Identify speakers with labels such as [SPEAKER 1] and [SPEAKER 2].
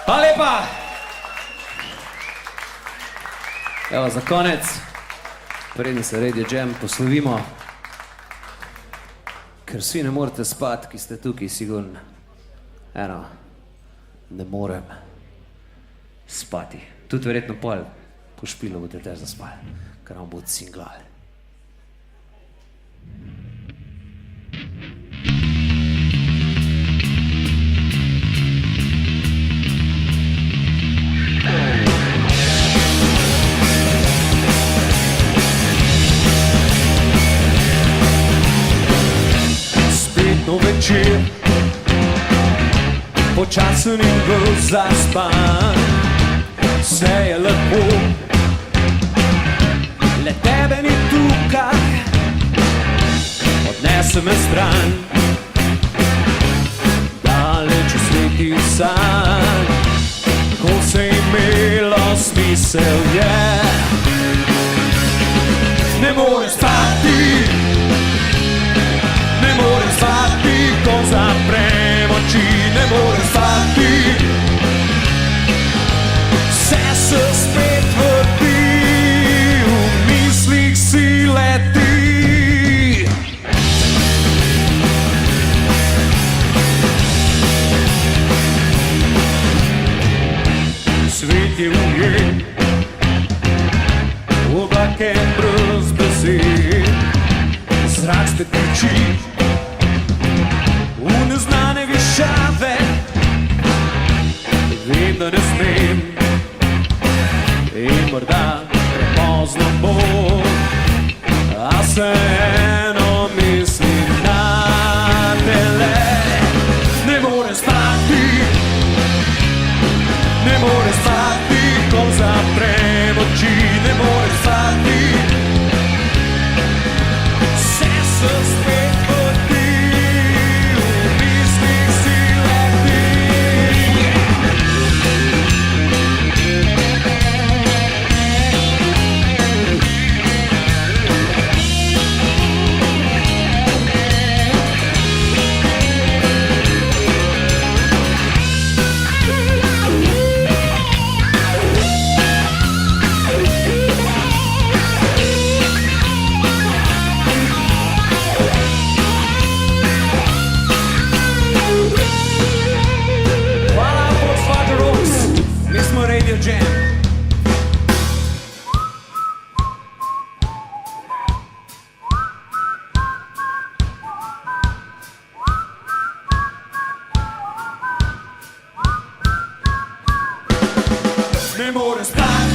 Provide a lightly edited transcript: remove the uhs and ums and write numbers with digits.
[SPEAKER 1] Hvala lepa! Evo, za konec, preden se Radio Jam poslovimo, ker vsi ne morete spati, ki ste tukaj, sigurno. Eno, ne morem spati. Tudi verjetno pol po špilu boste tež zaspali, ker vam bodo cinglali.
[SPEAKER 2] Spletno večer, počasen in bolj zaspan, vse je lepo, le tebe ni tukaj, odnese me stran, daleč v sveti sanj, ko se je imelo smisel je. Ne morem spati, ne morem spati, ko zaprem oči, ne morem spati. Vse se spet vrti, v mislih si leti. Svet je ujet, oblake brez besed, zrak spet tiči v neznane višave. Vem, da ne smem in morda prepozno bo, a vseeno mislim na tele. Ne morem spati, ne morem spati, ko zaprem oči, ne morem spati. Vse se spet vrti, v mislih si leti. Hvala, Volkswagen Rocks, mi smo Radio Jam. Ne morem spati,